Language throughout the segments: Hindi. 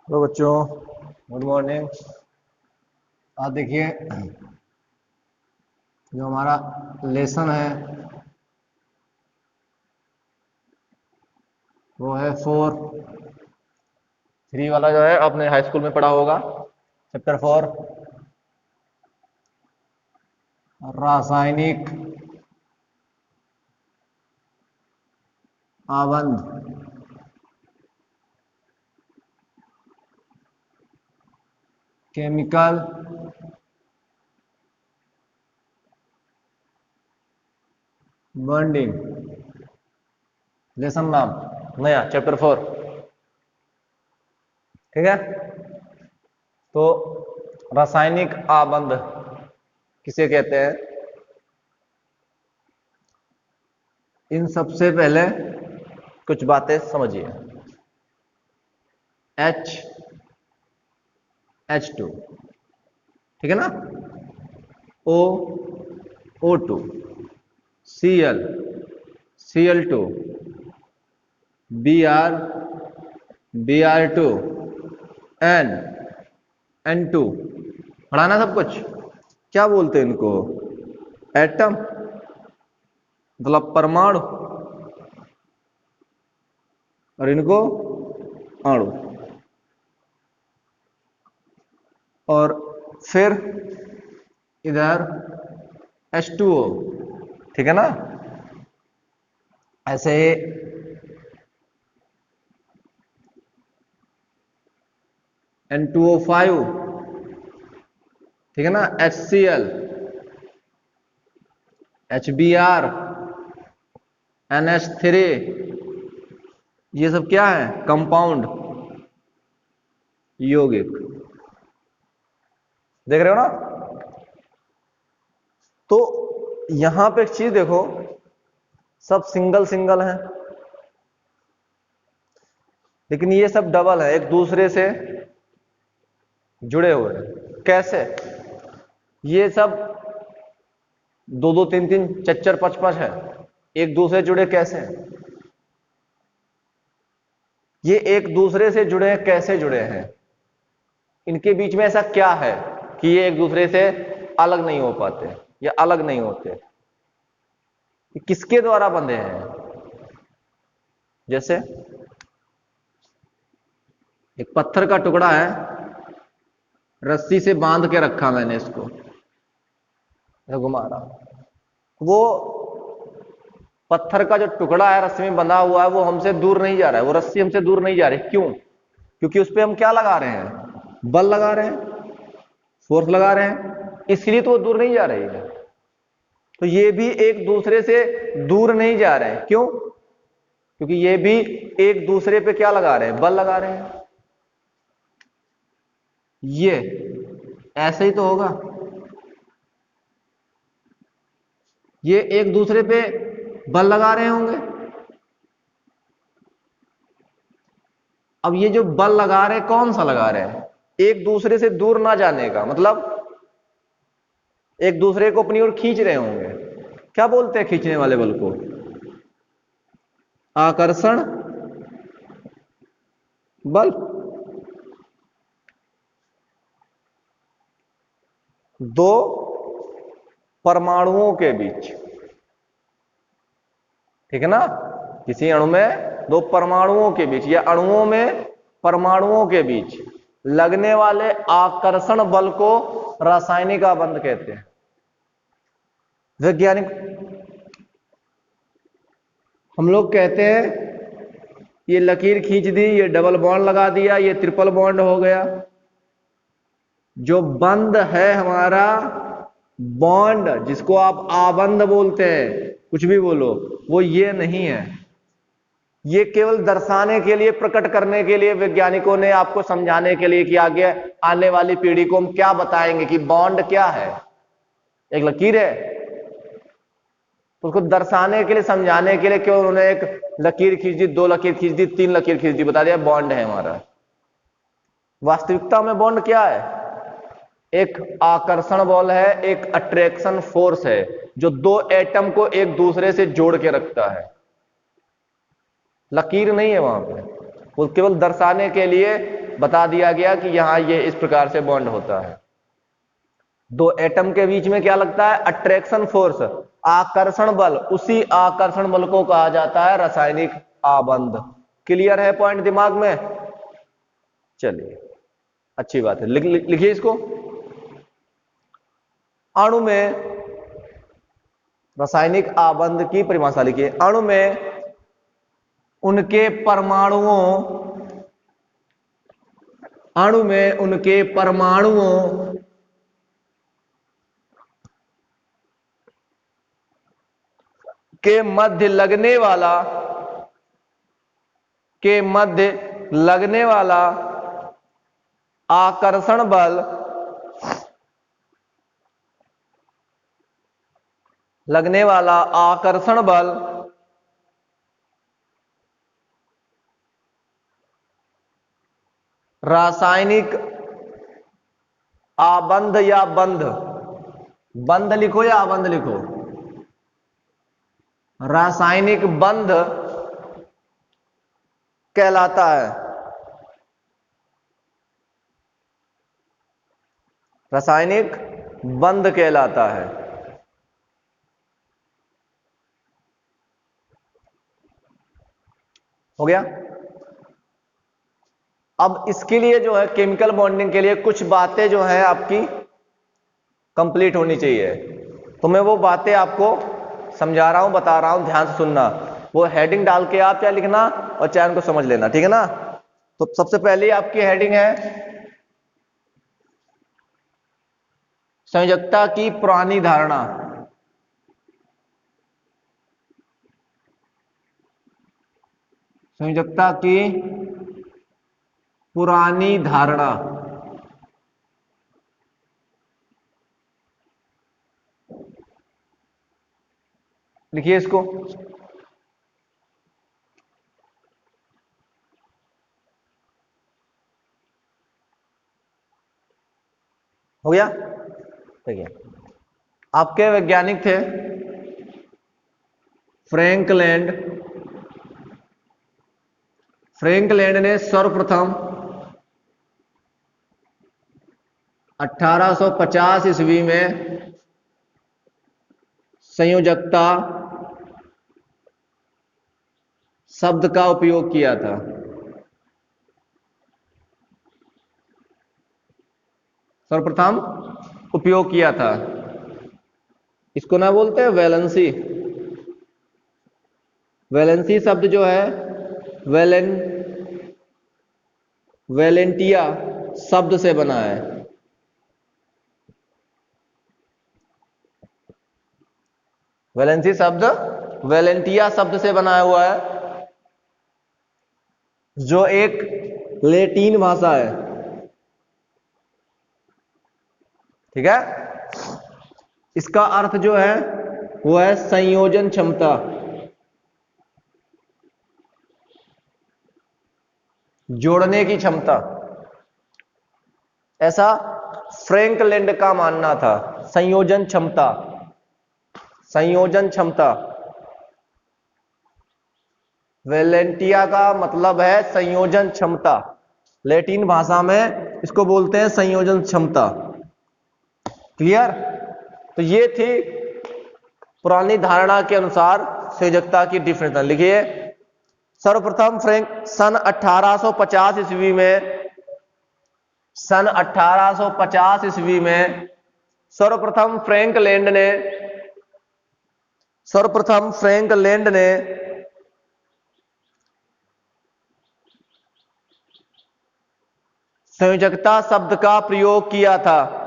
तो बच्चों, गुड मॉर्निंग। आज देखिए, जो हमारा लेसन है वो है 4 3 वाला, जो है आपने हाई स्कूल में पढ़ा होगा। चैप्टर 4, रासायनिक आबंध। केमिकल बॉन्डिंग, लेसन नाम नया चैप्टर 4। ठीक है, तो रासायनिक आबंध किसे कहते हैं? इन सबसे पहले कुछ बातें समझिए। H2, ठीक है ना, O2, Cl2, Br2, N2। पढ़ा ना सब कुछ? क्या बोलते हैं इनको? एटम, मतलब परमाणु, और इनको अणु। और फिर इधर H2O, ठीक है ना। ऐसे N2O5, ठीक है ना, HCl, HBr, NH3, ये सब क्या है? कंपाउंड, यौगिक। देख रहे हो ना? तो यहां पे एक चीज देखो, सब सिंगल सिंगल है, लेकिन ये सब डबल है, एक दूसरे से जुड़े हुए हैं। कैसे? ये सब 2 2 3 3 4 4 5 5 है, एक दूसरे से जुड़े कैसे? ये एक दूसरे से जुड़े हैं, कैसे जुड़े हैं? इनके बीच में ऐसा क्या है कि ये एक दूसरे से अलग नहीं हो पाते या अलग नहीं होते? ये किसके द्वारा बंधे हैं? जैसे एक पत्थर का टुकड़ा है, रस्सी से बांध के रखा मैंने इसको, घुमा रहा। वो पत्थर का जो टुकड़ा है रस्सी में बंधा हुआ है, वो हमसे दूर नहीं जा रहा है, वो रस्सी हमसे दूर नहीं जा रही। क्यों? क्योंकि उस पर हम क्या लगा रहे हैं? बल लगा रहे हैं, फोर्स लगा रहे हैं, इसलिए तो वो दूर नहीं जा रही है। तो ये भी एक दूसरे से दूर नहीं जा रहे हैं। क्यों? क्योंकि ये भी एक दूसरे पे क्या लगा रहे हैं? बल लगा रहे हैं। ये ऐसे ही तो होगा, ये एक दूसरे पे बल लगा रहे होंगे। अब ये जो बल लगा रहे, कौन सा लगा रहे हैं? एक दूसरे से दूर ना जाने का, मतलब एक दूसरे को अपनी ओर खींच रहे होंगे। क्या बोलते हैं खींचने वाले बल को? आकर्षण बल। दो परमाणुओं के बीच, ठीक है ना, किसी अणु में 2 परमाणुओं के बीच या अणुओं में परमाणुओं के बीच लगने वाले आकर्षण बल को रासायनिक आबंध कहते हैं। वैज्ञानिक हम लोग कहते हैं ये लकीर खींच दी, ये डबल बॉन्ड लगा दिया, ये ट्रिपल बॉन्ड हो गया। जो बंध है हमारा बॉन्ड, जिसको आप आबंध बोलते हैं, कुछ भी बोलो, वो ये नहीं है। ये केवल दर्शाने के लिए, प्रकट करने के लिए वैज्ञानिकों ने, आपको समझाने के लिए कि आगे आने वाली पीढ़ी को हम क्या बताएंगे कि बॉन्ड क्या है। एक लकीर है, तो उसको दर्शाने के लिए, समझाने के लिए केवल उन्होंने एक लकीर खींच दी, 2 लकीर खींच दी, 3 लकीर खींच दी, बता दिया बॉन्ड है हमारा। वास्तविकता में बॉन्ड क्या है? एक आकर्षण बल है, एक अट्रैक्शन फोर्स है, जो 2 एटम को एक दूसरे से जोड़ के रखता है। लकीर नहीं है वहां पे, वो केवल दर्शाने के लिए बता दिया गया कि यहां ये इस प्रकार से बॉन्ड होता है। दो एटम के बीच में क्या लगता है? अट्रैक्शन फोर्स, आकर्षण बल। उसी आकर्षण बल को कहा जाता है रासायनिक आबंध। क्लियर है पॉइंट दिमाग में? चलिए अच्छी बात है, लिखिए इसको। अणु में रासायनिक आबंध की परिभाषा लिखिए। अणु में उनके परमाणुओं के मध्य लगने वाला आकर्षण बल रासायनिक आबंध या बंध लिखो या आबंध लिखो, रासायनिक बंध कहलाता है। रासायनिक बंध कहलाता है। हो गया? अब इसके लिए जो है केमिकल बॉन्डिंग के लिए कुछ बातें जो है आपकी कंप्लीट होनी चाहिए। तो मैं वो बातें आपको समझा रहा हूं, बता रहा हूं, ध्यान से सुनना। वो हेडिंग डाल के आप क्या लिखना और चैन को समझ लेना, ठीक है ना? तो सबसे पहले आपकी हेडिंग है संयोजकता की पुरानी धारणा। संयोजकता की पुरानी धारणा। लिखिए इसको। हो गया? ठीक है। आपके वैज्ञानिक थे फ्रैंकलैंड ने सर्वप्रथम 1850 ईस्वी में संयोजकता शब्द का उपयोग किया था। सर्वप्रथम उपयोग किया था। इसको ना बोलते हैं वैलेंसी। वैलेंसी शब्द जो है वैलेंटिया शब्द से बना है। वैलेंसी शब्द वैलेंटिया शब्द से बना हुआ है, जो एक लैटिन भाषा है। ठीक है? इसका अर्थ जो है वो है संयोजन क्षमता, जोड़ने की क्षमता। ऐसा फ्रैंकलैंड का मानना था। संयोजन क्षमता, संयोजन क्षमता। वैलेंटिया का मतलब है संयोजन क्षमता। लैटिन भाषा में इसको बोलते हैं संयोजन क्षमता। क्लियर? तो ये थी पुरानी धारणा के अनुसार संयोजकता की डिफिनेशन। लिखिए। सर्वप्रथम सन 1850 ईस्वी में सर्वप्रथम फ्रैंकलैंड ने संयोजकता शब्द का प्रयोग किया था।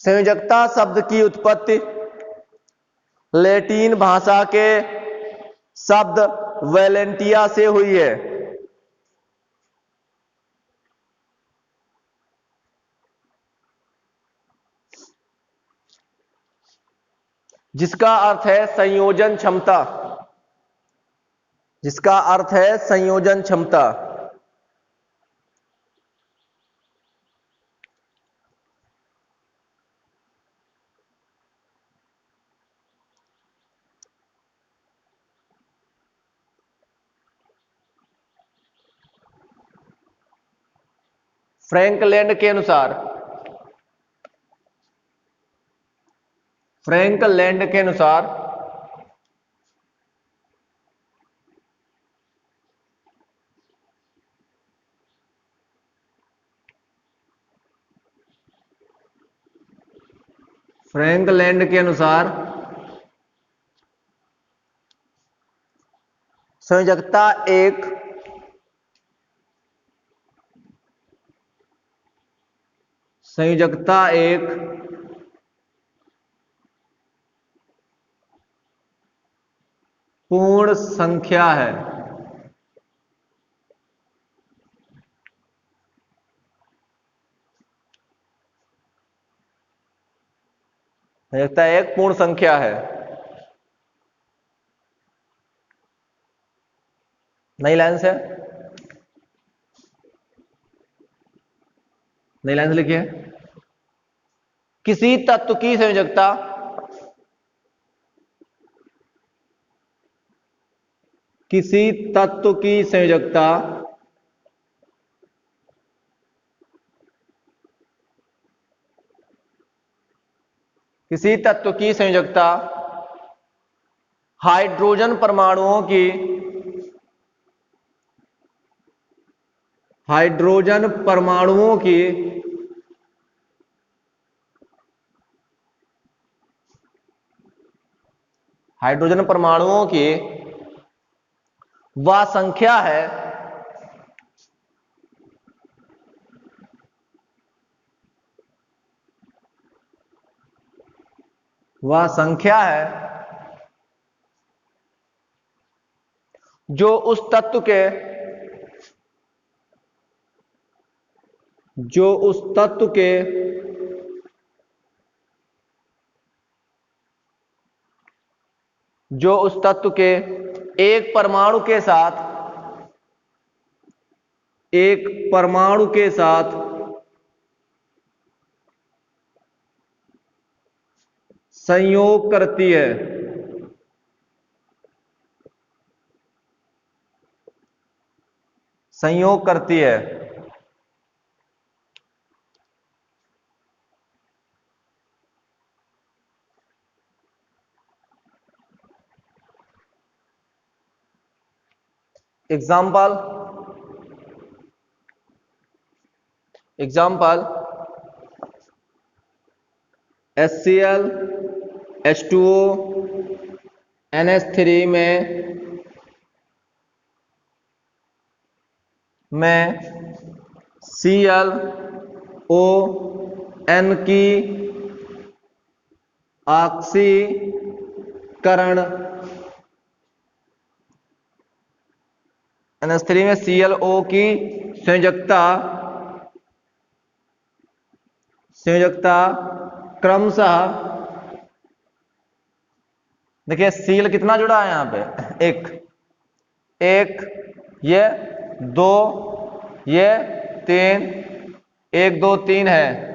संयोजकता शब्द की उत्पत्ति लैटिन भाषा के शब्द वैलेंटिया से हुई है। जिसका अर्थ है संयोजन क्षमता। जिसका अर्थ है संयोजन क्षमता। फ्रैंकलैंड के अनुसार, फ्रैंकलैंड के अनुसार फ्रैंकलैंड के अनुसार संयोजकता एक पूर्ण संख्या है। संयोजकता एक पूर्ण संख्या है। नई लाइन से, नई लाइन से लिखिए। किसी तत्व की संयोजकता किसी तत्व की संयोजकता किसी तत्व की संयोजकता हाइड्रोजन परमाणुओं की हाइड्रोजन परमाणुओं की हाइड्रोजन परमाणुओं की वह संख्या है जो उस तत्व के एक परमाणु के साथ संयोग करती है। एग्जाम्पल HCl H2O NH3 में ClON की ऑक्सीकरण, NH3 में ClO की संयोजकता क्रमशः, देखिए सील कितना जुड़ा है यहां पे, एक ये दो, ये तीन, 1 2 3 है।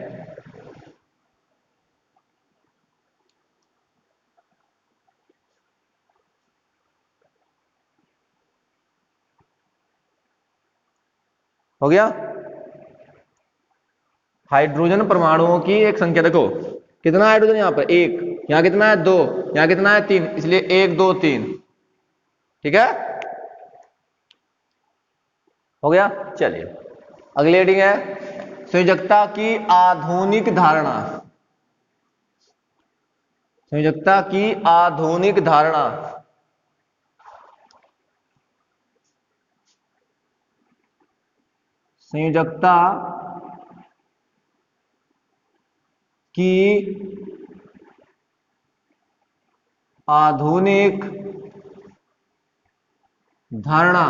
हो गया। हाइड्रोजन परमाणुओं की एक संख्या, देखो कितना हाइड्रोजन यहां पर, 1, यहां कितना है 2, यहां कितना है 3, इसलिए 1 2 3। ठीक है, हो गया। चलिए अगली हेडिंग है संयोजकता की आधुनिक धारणा। संयोजकता की आधुनिक धारणा। संयोजकता की आधुनिक धारणा।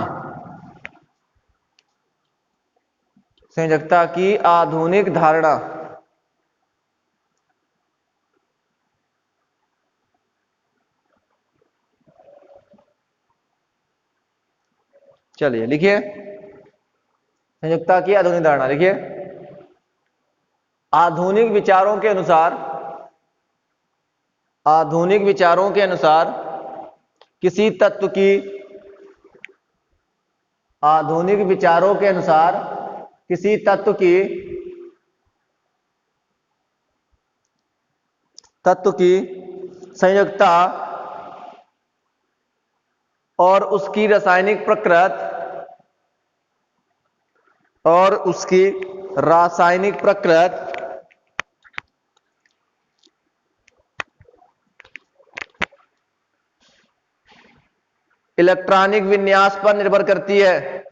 संयोजकता की आधुनिक धारणा। चलिए लिखिए संयोजकता की आधुनिक धारणा। लिखिए आधुनिक विचारों के अनुसार किसी तत्व की, आधुनिक विचारों के अनुसार किसी तत्व की संयोजकता और उसकी रासायनिक प्रकृति इलेक्ट्रॉनिक विन्यास पर निर्भर करती है।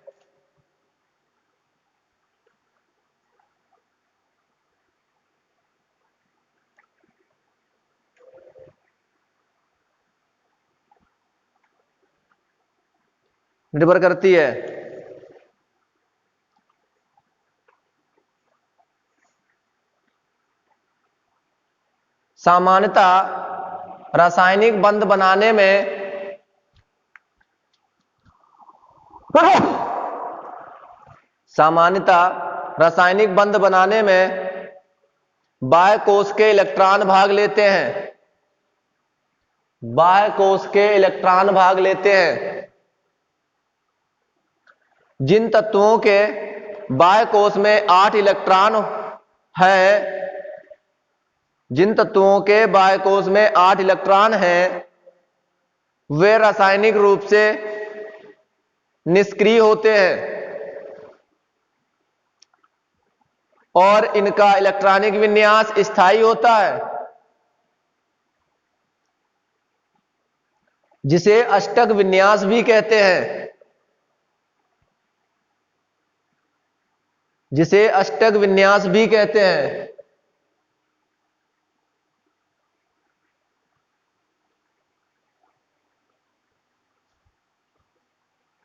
निर्भर करती है। सामान्यतः रासायनिक बंध बनाने में बाह्य कोश के इलेक्ट्रॉन भाग लेते हैं। जिन तत्वों के बाह्य कोश में 8 इलेक्ट्रॉन हैं, वे रासायनिक रूप से निष्क्रिय होते हैं और इनका इलेक्ट्रॉनिक विन्यास स्थायी होता है, जिसे अष्टक विन्यास भी कहते हैं।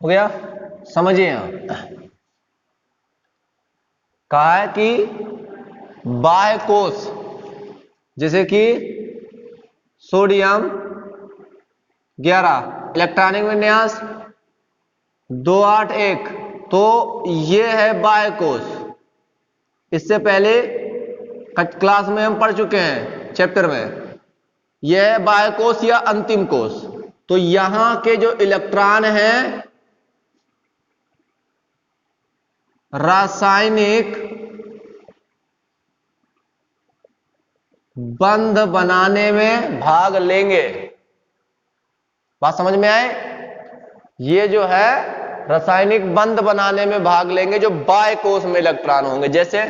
हो गया? समझिए यहां कहा है कि बाह्य कोश जैसे कि सोडियम 11 इलेक्ट्रॉनिक विन्यास 281, तो ये है बाह्य कोश। इससे पहले क्लास में हम पढ़ चुके हैं चैप्टर में, यह है बाह्य कोश या अंतिम कोश। तो यहां के जो इलेक्ट्रॉन हैं रासायनिक बंध बनाने में भाग लेंगे। बात समझ में आए? ये जो है रासायनिक बंध बनाने में भाग लेंगे जो बाह्य कोश में इलेक्ट्रॉन होंगे। जैसे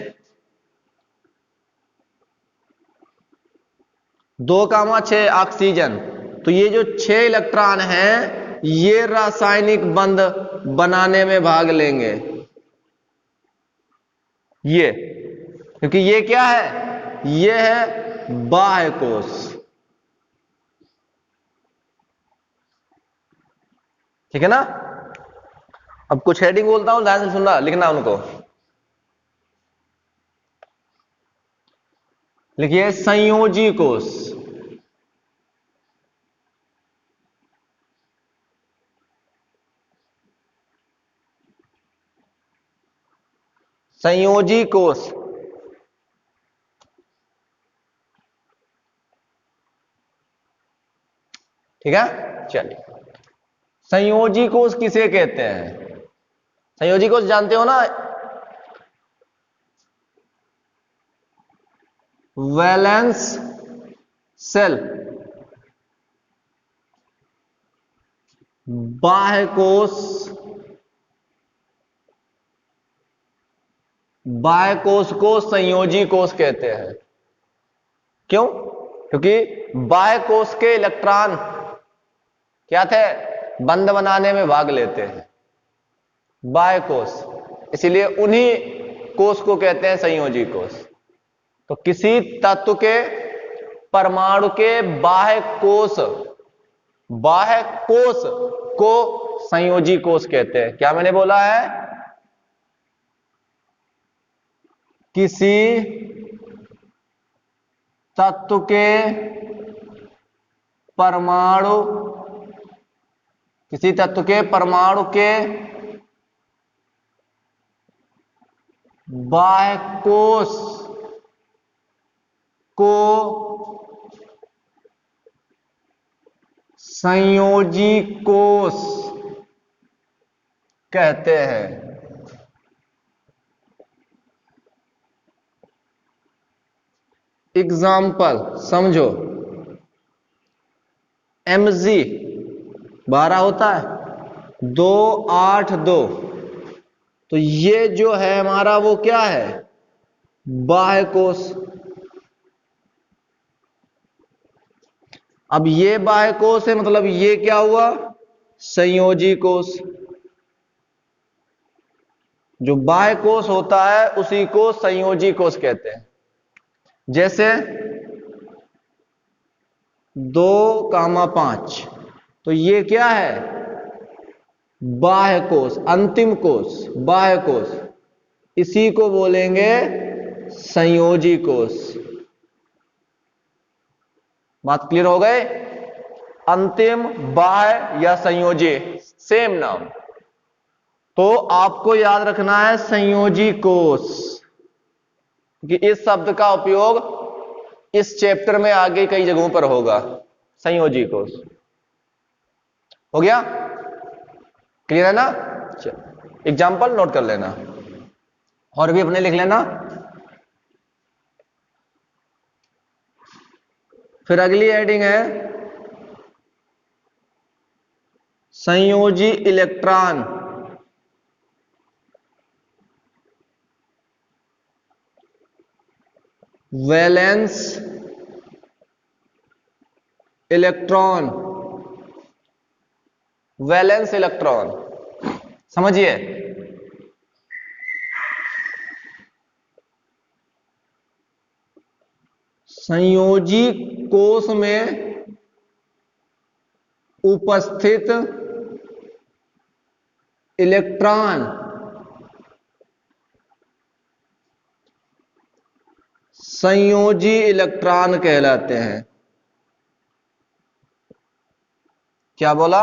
2,6 ऑक्सीजन, तो ये जो 6 इलेक्ट्रॉन हैं ये रासायनिक बंध बनाने में भाग लेंगे। ये क्योंकि ये क्या है? ये है बाह्य कोश। ठीक है ना? अब कुछ हेडिंग बोलता हूं, ध्यान से सुनना, लिखना उनको। लिखिए संयोजी कोश। संयोजी कोश ठीक है। चलिए, संयोजी कोश किसे कहते हैं? संयोजी कोश जानते हो ना? वैलेंस सेल, बाह्य कोश, बाह्य कोश को संयोजी कोश कहते हैं। क्यों? क्योंकि बाह्य कोश के इलेक्ट्रॉन क्या थे? बंध बनाने में भाग लेते हैं बाह्य कोश, इसीलिए उन्हीं कोश को कहते हैं संयोजी कोश। तो किसी तत्व के परमाणु के बाह्य कोश को संयोजी कोश कहते हैं। क्या मैंने बोला है? किसी तत्व के परमाणु के बाह्य कोश को संयोजी कोश कहते हैं। एग्जाम्पल समझो, Mg 12 होता है, 2 8 2, तो ये जो है हमारा वो क्या है, बाह्य कोश। अब ये बाह्य कोश है, मतलब ये क्या हुआ, संयोजी कोश। जो बाह्य कोश होता है उसी को संयोजी कोश कहते हैं। जैसे 2,5, तो ये क्या है, बाह्य कोश, अंतिम कोश, बाह्य कोश, इसी को बोलेंगे संयोजी कोश। बात क्लियर हो गए, अंतिम, बाह्य या संयोजी सेम नाम। तो आपको याद रखना है संयोजी कोश, कि इस शब्द का उपयोग इस चैप्टर में आगे कई जगहों पर होगा। संयोजी कोश हो गया, क्लियर है ना। एग्जाम्पल नोट कर लेना और भी अपने लिख लेना। फिर अगली हेडिंग है संयोजी electron. Valence electron, valence electron समझिए। संयोजी कोश में उपस्थित इलेक्ट्रॉन संयोजी इलेक्ट्रॉन कहलाते हैं। क्या बोला,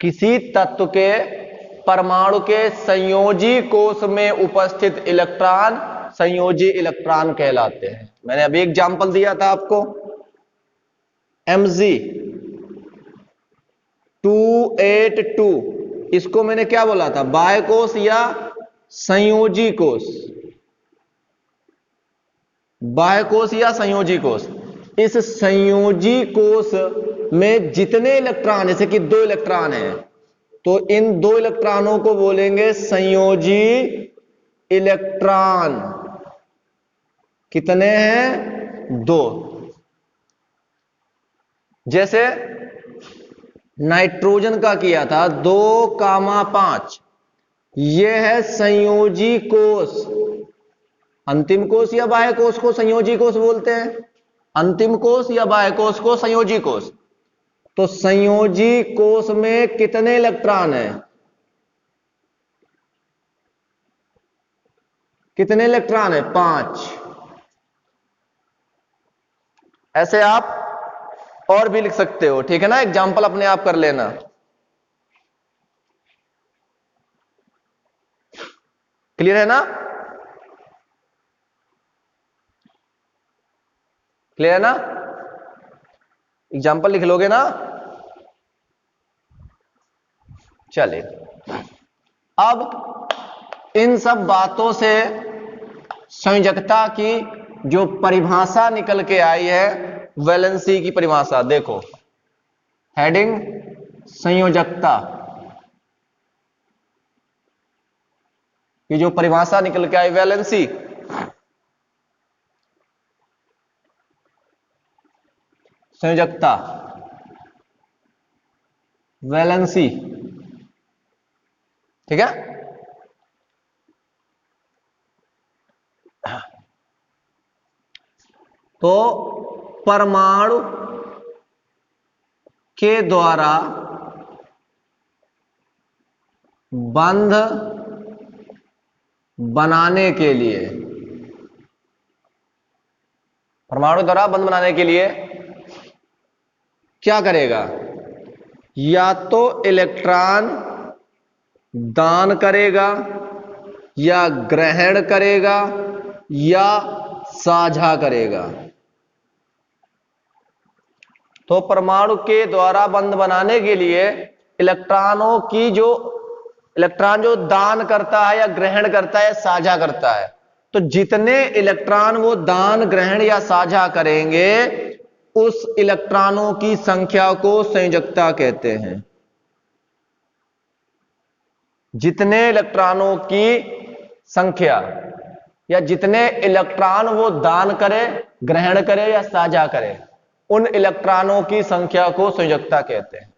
किसी तत्व के परमाणु के संयोजी कोश में उपस्थित इलेक्ट्रॉन संयोजी इलेक्ट्रॉन कहलाते हैं। मैंने अभी एग्जांपल दिया था आपको, Mg 282, इसको मैंने क्या बोला था, बाह्य कोश या संयोजी कोश, बाह्य कोश या संयोजी कोश। इस संयोजी कोश में जितने इलेक्ट्रॉन, जैसे कि 2 इलेक्ट्रॉन हैं, तो इन 2 इलेक्ट्रॉनों को बोलेंगे संयोजी इलेक्ट्रॉन। कितने हैं, 2। जैसे नाइट्रोजन का किया था 2,5, यह है संयोजी कोश। अंतिम कोश या बाह्य कोश को संयोजी कोश बोलते हैं, अंतिम कोश या बाह्य कोश को संयोजी कोश। तो संयोजी कोश में कितने इलेक्ट्रॉन हैं, कितने इलेक्ट्रॉन है, 5। ऐसे आप और भी लिख सकते हो, ठीक है ना। एग्जाम्पल अपने आप कर लेना। क्लियर है ना, क्लियर है ना, एग्जाम्पल लिख लोगे ना। चलिए, अब इन सब बातों से संयोजकता की जो परिभाषा निकल के आई है, वैलेंसी की परिभाषा देखो, हेडिंग संयोजकता की जो परिभाषा निकल के आई, वैलेंसी, संयोजकता, वैलेंसी, ठीक है। तो परमाणु के द्वारा बंध बनाने के लिए, परमाणु द्वारा बंध बनाने के लिए क्या करेगा, या तो इलेक्ट्रॉन दान करेगा, या ग्रहण करेगा, या साझा करेगा। तो परमाणु के द्वारा बंध बनाने के लिए इलेक्ट्रॉनों की जो, इलेक्ट्रॉन जो दान करता है या ग्रहण करता है, साझा करता है, तो जितने इलेक्ट्रॉन वो दान, ग्रहण या साझा करेंगे उस इलेक्ट्रॉनों की संख्या को संयोजकता कहते हैं। जितने इलेक्ट्रॉनों की संख्या या जितने इलेक्ट्रॉन वो दान करे, ग्रहण करे या साझा करे, उन इलेक्ट्रॉनों की संख्या को संयोजकता कहते हैं।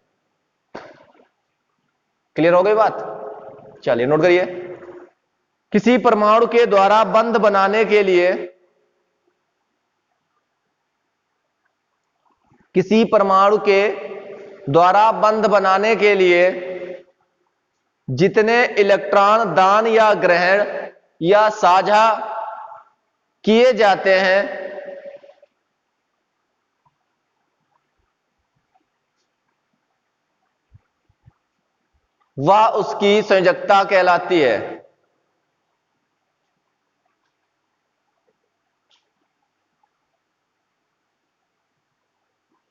क्लियर हो गई बात? चलिए नोट करिए। किसी परमाणु के द्वारा बंध बनाने के लिए, किसी परमाणु के द्वारा बंध बनाने के लिए जितने इलेक्ट्रॉन दान या ग्रहण या साझा किए जाते हैं वह उसकी संयोजकता कहलाती है।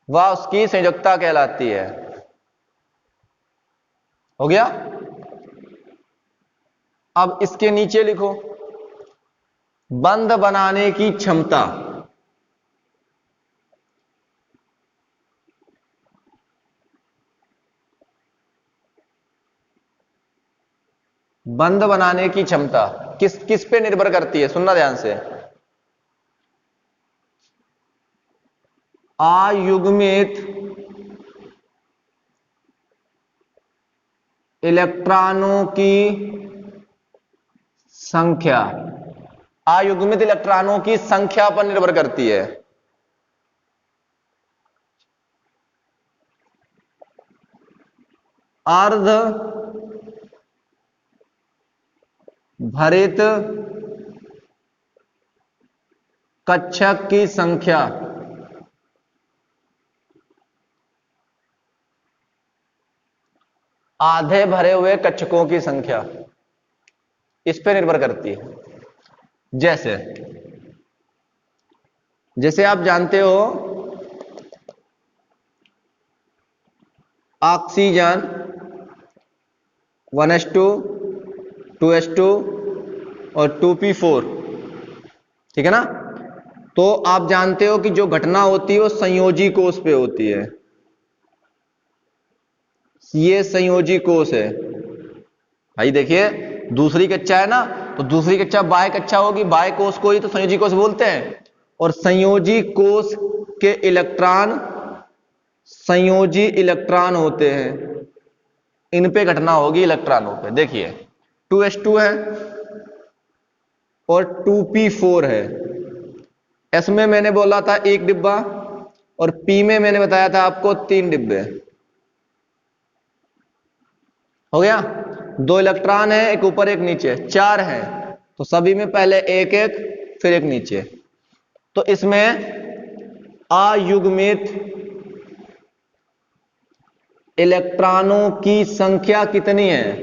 वह उसकी संयोजकता कहलाती है। हो गया? अब इसके नीचे लिखो बंध बनाने की क्षमता। बंध बनाने की क्षमता किस किस पे निर्भर करती है? सुनना ध्यान से। अयुग्मित इलेक्ट्रॉनों की संख्या, अयुग्मित इलेक्ट्रॉनों की संख्या पर निर्भर करती है। अर्ध भरित कक्षक की संख्या आधे भरे हुए कक्षकों की संख्या इस पर निर्भर करती है। जैसे जैसे आप जानते हो ऑक्सीजन 1s2 2s2 और 2p4, ठीक है ना? तो आप जानते हो कि जो घटना होती है वो संयोजी कोष पे होती है। ये संयोजी कोष है भाई। देखिए दूसरी कक्षा है ना, तो दूसरी कक्षा बाह्य कक्षा होगी, बाह्य कोष को ही तो संयोजी कोष बोलते हैं। और संयोजी कोष के इलेक्ट्रॉन संयोजी इलेक्ट्रॉन होते हैं, इन पे घटना होगी इलेक्ट्रॉनों पे। देखिए 2s2 है और 2p4 है। एस में मैंने बोला था 1 डिब्बा और पी में मैंने बताया था आपको 3 डिब्बे। हो गया? 2 इलेक्ट्रॉन है, एक ऊपर एक नीचे, 4 है, तो सभी में पहले एक एक फिर एक नीचे। तो इसमें अयुग्मित इलेक्ट्रॉनों की संख्या कितनी है?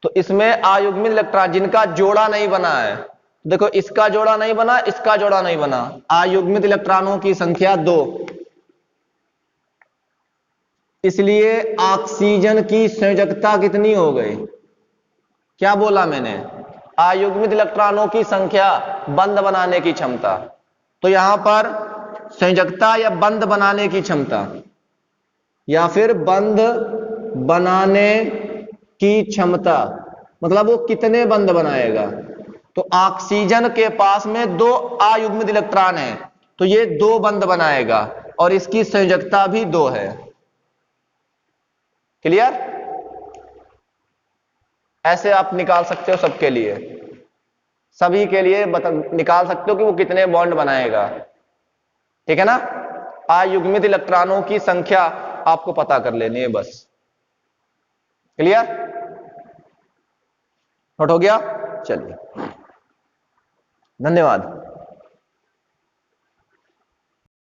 तो इसमें अयुग्मित इलेक्ट्रॉन जिनका जोड़ा नहीं बना है, देखो इसका जोड़ा नहीं बना, इसका जोड़ा नहीं बना, अयुग्मित इलेक्ट्रॉनों की संख्या 2। इसलिए ऑक्सीजन की संयोजकता कितनी हो गई? क्या बोला मैंने? अयुग्मित इलेक्ट्रॉनों की संख्या, बंध बनाने की क्षमता। तो यहां पर संयोजकता या बंध बनाने की क्षमता या फिर बंध बनाने की क्षमता मतलब वो कितने बंध बनाएगा। तो ऑक्सीजन के पास में 2 अयुग्मित इलेक्ट्रॉन है, तो ये 2 बंध बनाएगा और इसकी संयोजकता भी 2 है। क्लियर? ऐसे आप निकाल सकते हो सबके लिए, सभी के लिए निकाल सकते हो कि वो कितने बॉन्ड बनाएगा। ठीक है ना? अयुग्मित इलेक्ट्रॉनों की संख्या आपको पता कर लेनी है बस। क्लियर? नोट हो गया? चलिए, धन्यवाद।